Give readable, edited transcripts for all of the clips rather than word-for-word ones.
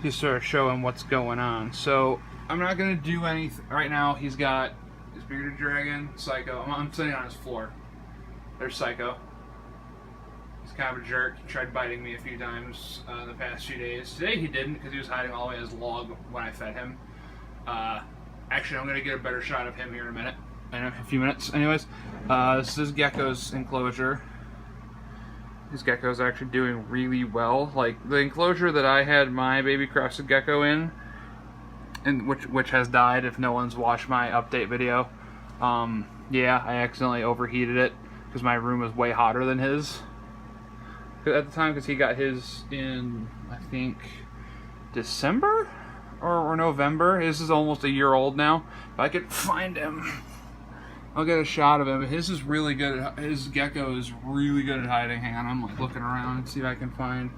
just sort of show him what's going on. So I'm not gonna do anything right now. He's got his bearded dragon, Psycho. I'm sitting on his floor. There's Psycho. He's kind of a jerk. He tried biting me a few times the past few days. Today he didn't because he was hiding all the way in his log when I fed him. Actually, I'm gonna get a better shot of him here in a minute. In a few minutes. Anyways, this is Gecko's enclosure. These geckos are actually doing really well. Like the enclosure that I had my baby crested gecko in, and which has died if no one's watched my update video. Yeah, I accidentally overheated it because my room was way hotter than his at the time, because he got his in, I think, December or November. His is almost a year old now. If I could find him, I'll get a shot of him. His is really good. His gecko is really good at hiding. Hang on, I'm like looking around and see if I can find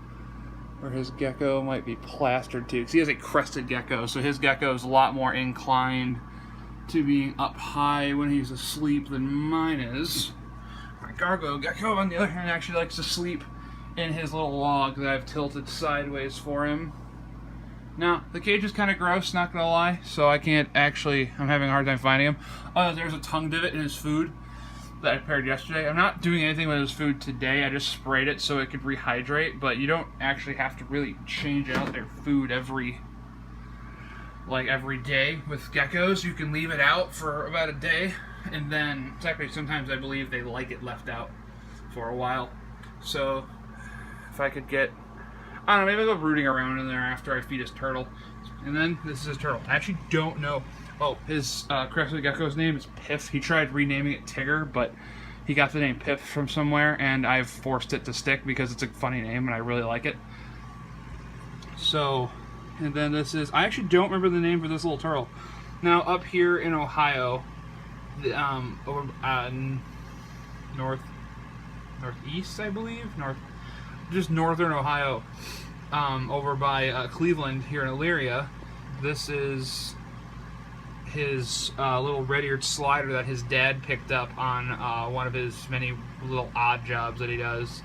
where his gecko might be plastered to. Because he has a crested gecko, so his gecko is a lot more inclined to being up high when he's asleep than mine is. My gargoyle gecko, on the other hand, actually likes to sleep in his little log that I've tilted sideways for him. Now, the cage is kind of gross, not gonna lie, so I can't actually, I'm having a hard time finding him. Oh, there's a tongue divot in his food that I prepared yesterday. I'm not doing anything with his food today, I just sprayed it so it could rehydrate, but you don't actually have to really change out their food every day with geckos. You can leave it out for about a day, and then, exactly, sometimes I believe they like it left out for a while. So, if I could get, I don't know, maybe I'll go rooting around in there after I feed his turtle. And then, this is his turtle. I actually don't know. Oh, his crested gecko's name is Piff. He tried renaming it Tigger, but he got the name Piff from somewhere, and I've forced it to stick because it's a funny name, and I really like it. So, and then this is, I actually don't remember the name for this little turtle. Now, up here in Ohio, over northeast, I believe? Just northern Ohio, over by Cleveland here in Elyria. This is his little red-eared slider that his dad picked up on one of his many little odd jobs that he does.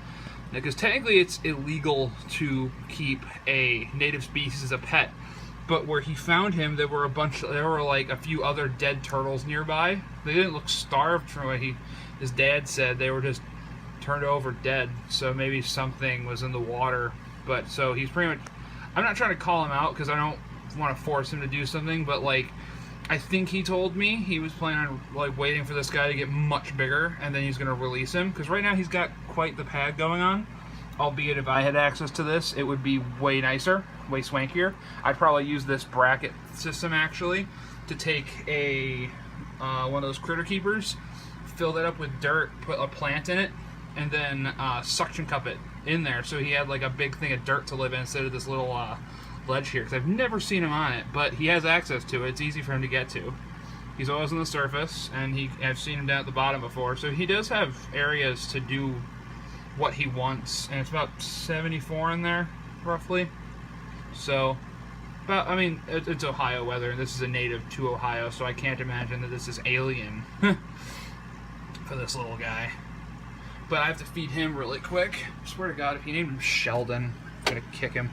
Because technically it's illegal to keep a native species as a pet, but where he found him, there were like a few other dead turtles nearby. They didn't look starved from what his dad said. They were just turned over dead, so maybe something was in the water. But so he's pretty much, I'm not trying to call him out because I don't want to force him to do something, but like I think he told me he was planning on like waiting for this guy to get much bigger and then he's going to release him, because right now he's got quite the pad going on, albeit if I had access to this it would be way nicer, way swankier. I'd probably use this bracket system actually to take a one of those critter keepers, fill that up with dirt, put a plant in it, and then suction cup it in there, so he had like a big thing of dirt to live in instead of this little ledge here, because I've never seen him on it, but he has access to it. It's easy for him to get to. He's always on the surface, and I've seen him down at the bottom before, so he does have areas to do what he wants, and it's about 74 in there, roughly. So, but I mean, it's Ohio weather, and this is a native to Ohio, so I can't imagine that this is alien for this little guy. But I have to feed him really quick. I swear to God, if he named him Sheldon, I'm gonna kick him.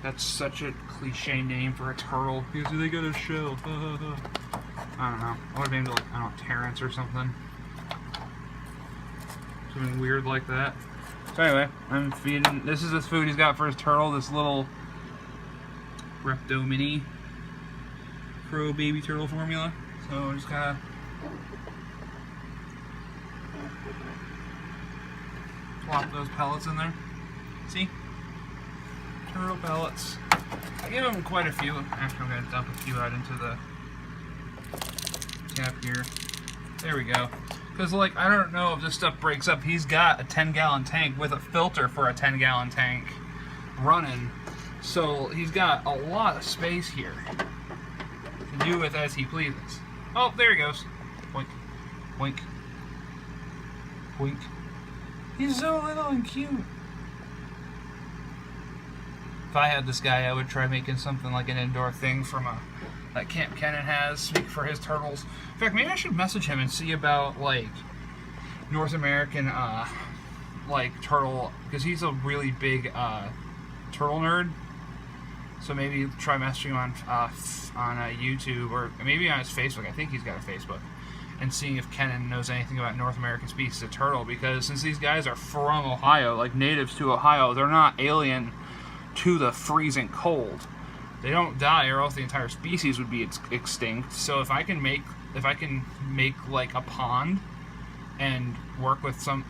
That's such a cliche name for a turtle. Because they got a shell. I don't know. I would have named it like, I don't know, Terrence or something. Something weird like that. So anyway, I'm feeding, this is his food he's got for his turtle, this little Reptile Mini Pro baby turtle formula. So just kinda plop those pellets in there. See? Turtle pellets. I gave him quite a few. Actually, I'm going to dump a few out into the tap here. There we go. Because, like, I don't know if this stuff breaks up. He's got a 10-gallon tank with a filter for a 10-gallon tank running. So, he's got a lot of space here to do with as he pleases. Oh, there he goes. Boink. Boink. Boink. He's so little and cute. If I had this guy, I would try making something like an indoor thing from that Camp Kennan has for his turtles. In fact, maybe I should message him and see about like North American like turtle, because he's a really big turtle nerd. So maybe try messaging him on YouTube, or maybe on his Facebook. I think he's got a Facebook. And seeing if Kenan knows anything about North American species of turtle, because since these guys are from Ohio, like natives to Ohio, they're not alien to the freezing cold. They don't die, or else the entire species would be extinct. So if I can make like a pond and work with some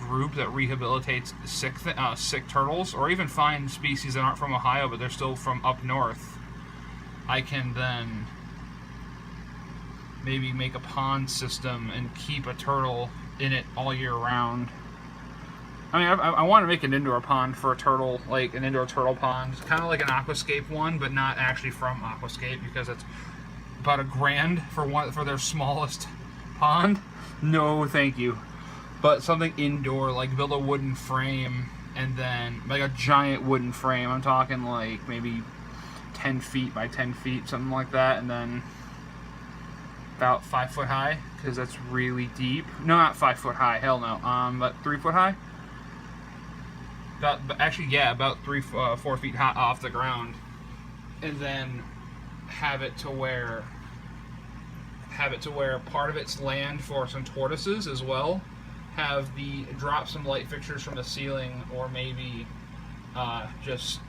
group that rehabilitates sick turtles, or even find species that aren't from Ohio but they're still from up north, I can then maybe make a pond system and keep a turtle in it all year round. I mean, I want to make an indoor pond for a turtle, like an indoor turtle pond, kind of like an Aquascape one, but not actually from Aquascape, because it's about $1,000 for their smallest pond. No, thank you. But something indoor, like build a wooden frame, and then like a giant wooden frame. I'm talking like maybe 10 feet by 10 feet, something like that, and then about 5 foot high, because that's really deep. No, not 5 foot high. Hell no. But 3 foot high. About 4 feet high off the ground, and then have it to where part of it's land for some tortoises as well. Drop some light fixtures from the ceiling, or maybe just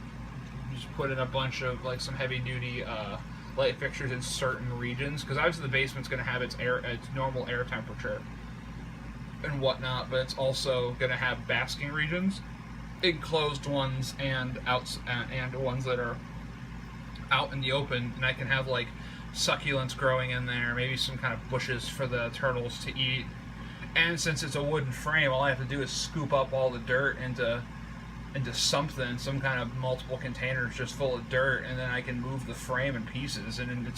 put in a bunch of like some heavy duty light fixtures in certain regions, because obviously the basement's going to have its normal air temperature and whatnot, but it's also going to have basking regions, enclosed ones and ones that are out in the open, and I can have like succulents growing in there, maybe some kind of bushes for the turtles to eat. And since it's a wooden frame, all I have to do is scoop up all the dirt into some kind of multiple containers just full of dirt, and then I can move the frame in pieces, and it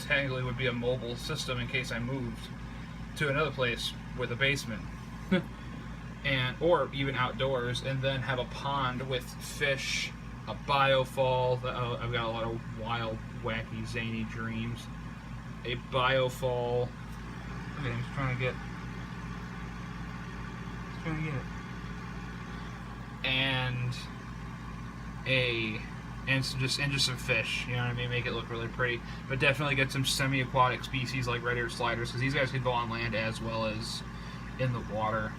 technically would be a mobile system in case I moved to another place with a basement. Or even outdoors, and then have a pond with fish, a biofall. I've got a lot of wild, wacky, zany dreams. A biofall. Okay, I'm just trying to get it. And just some fish. You know what I mean? Make it look really pretty. But definitely get some semi-aquatic species like red-eared sliders, because these guys can go on land as well as in the water.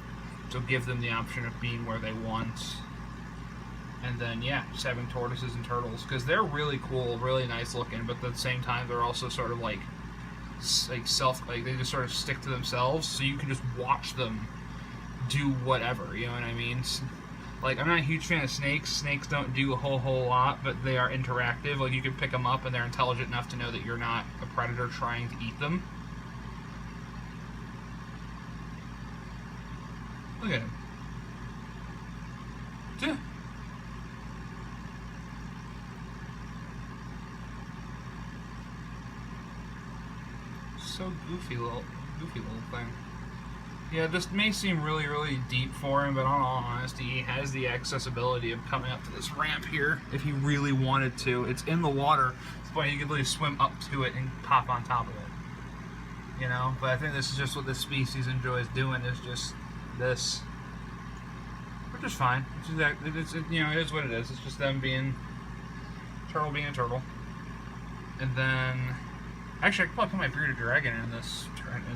So give them the option of being where they want. And then, yeah, just having tortoises and turtles, because they're really cool, really nice looking, but at the same time they're also sort of like they just sort of stick to themselves, so you can just watch them do whatever, you know what I mean? Like, I'm not a huge fan of snakes. Snakes don't do a whole lot, but they are interactive. Like, you can pick them up and they're intelligent enough to know that you're not a predator trying to eat them. Look at him. Yeah. So goofy little thing. Yeah, this may seem really, really deep for him, but in all honesty, he has the accessibility of coming up to this ramp here if he really wanted to. It's in the water, so he could literally swim up to it and pop on top of it. You know, but I think this is just what this species enjoys doing, is just this. Which is fine. You know, it is what it is. It's just them being a turtle. And then, actually, I could probably put my bearded dragon in the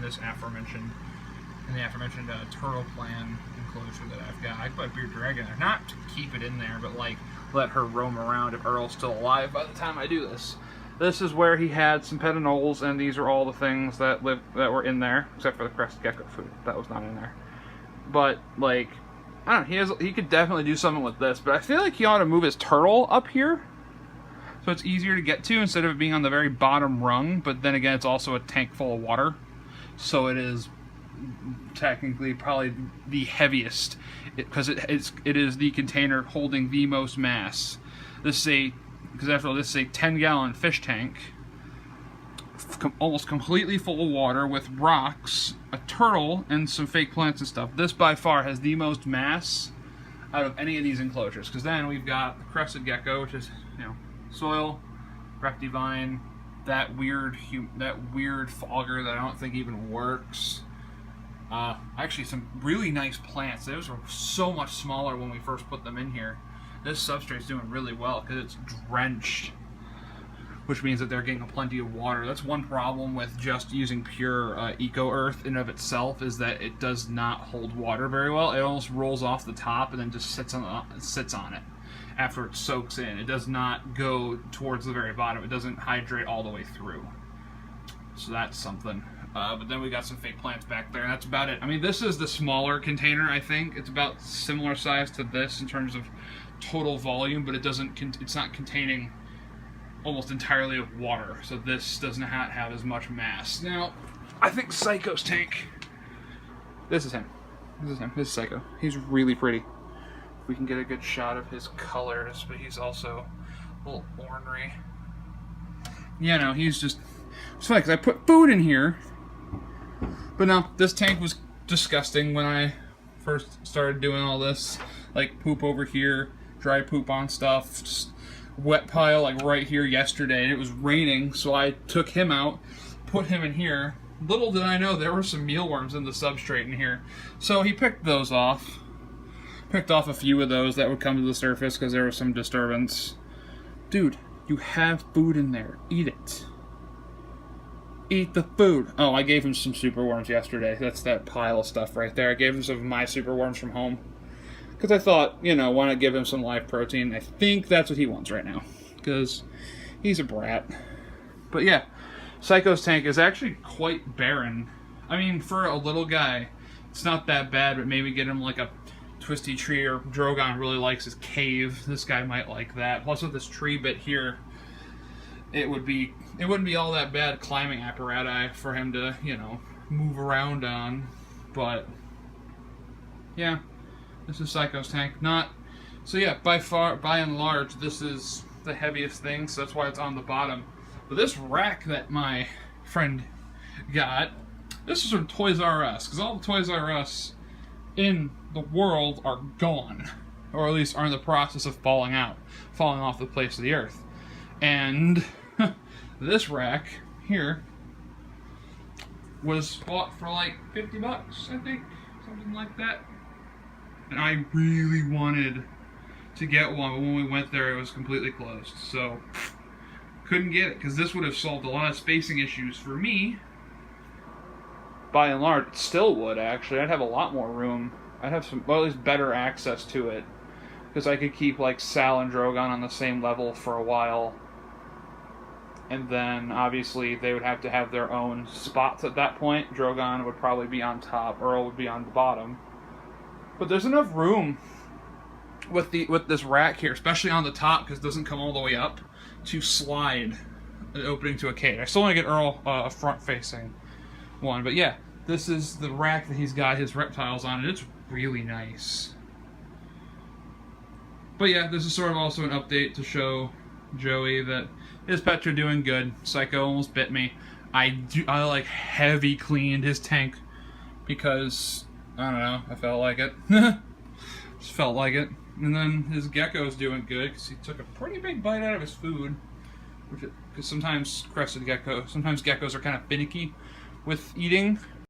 aforementioned turtle plan enclosure that I've got. I could put a bearded dragon there, not to keep it in there, but like let her roam around if Earl's still alive by the time I do this. This is where he had some pedanoles, and these are all the things that were in there, except for the crested gecko food. That was not in there. But like, I don't know, he could definitely do something with this, but I feel like he ought to move his turtle up here so it's easier to get to instead of it being on the very bottom rung. But then again, it's also a tank full of water, so it is technically probably the heaviest, because it is the container holding the most mass. This is a 10-gallon fish tank, almost completely full of water with rocks, a turtle, and some fake plants and stuff. This by far has the most mass out of any of these enclosures, because then we've got the crested gecko, which is, you know, soil, reptivine, that weird fogger that I don't think even works. Actually, some really nice plants. Those were so much smaller when we first put them in here. This substrate's doing really well because it's drenched, which means that they're getting plenty of water. That's one problem with just using pure eco earth in of itself, is that it does not hold water very well. It almost rolls off the top and then just sits on it after it soaks in. It does not go towards the very bottom. It doesn't hydrate all the way through. So that's something. But then we got some fake plants back there, and that's about it. I mean, this is the smaller container, I think. It's about similar size to this in terms of total volume, but it's not containing almost entirely of water, so this does not have as much mass. Now, I think Psycho's tank. This is him. This is Psycho. He's really pretty. We can get a good shot of his colors, but he's also a little ornery. Yeah, no, he's just... It's funny, because I put food in here, but no, this tank was disgusting when I first started doing all this. Like, poop over here, dry poop on stuff, just wet pile like right here yesterday, and it was raining, so I took him out, put him in here. Little did I know there were some mealworms in the substrate in here. So he picked those off. Picked off a few of those that would come to the surface because there was some disturbance. Dude, you have food in there. Eat it. Eat the food. Oh, I gave him some superworms yesterday. That's that pile of stuff right there. I gave him some of my superworms from home. Because I thought, you know, why not give him some live protein? I think that's what he wants right now. Because he's a brat. But yeah, Psycho's tank is actually quite barren. I mean, for a little guy, it's not that bad, but maybe get him like a twisty tree, or Drogon really likes his cave. This guy might like that. Plus with this tree bit here, it wouldn't be all that bad climbing apparatus for him to, you know, move around on. But yeah, this is Psycho's tank. So yeah, by and large, this is the heaviest thing, so that's why it's on the bottom. But this rack that my friend got, this is from Toys R Us, because all the Toys R Us in the world are gone, or at least are in the process of falling off the face of the earth. And this rack here was bought for like $50, I think, something like that. And I really wanted to get one, but when we went there, it was completely closed. So couldn't get it, because this would have solved a lot of spacing issues for me. By and large, it still would, actually. I'd have a lot more room. I'd have some, well, at least better access to it, because I could keep like Sal and Drogon on the same level for a while, and then obviously they would have to have their own spots at that point. Drogon would probably be on top, Earl would be on the bottom. But there's enough room with this rack here, especially on the top, because it doesn't come all the way up, to slide an opening to a cage. I still want to get Earl a front-facing one, but yeah, this is the rack that he's got his reptiles on, and it's really nice. But yeah, this is sort of also an update to show Joey that his pets are doing good. Psycho almost bit me. I like heavy cleaned his tank because I don't know, I felt like it. Just felt like it. And then his gecko's doing good because he took a pretty big bite out of his food. Because sometimes geckos are kind of finicky with eating.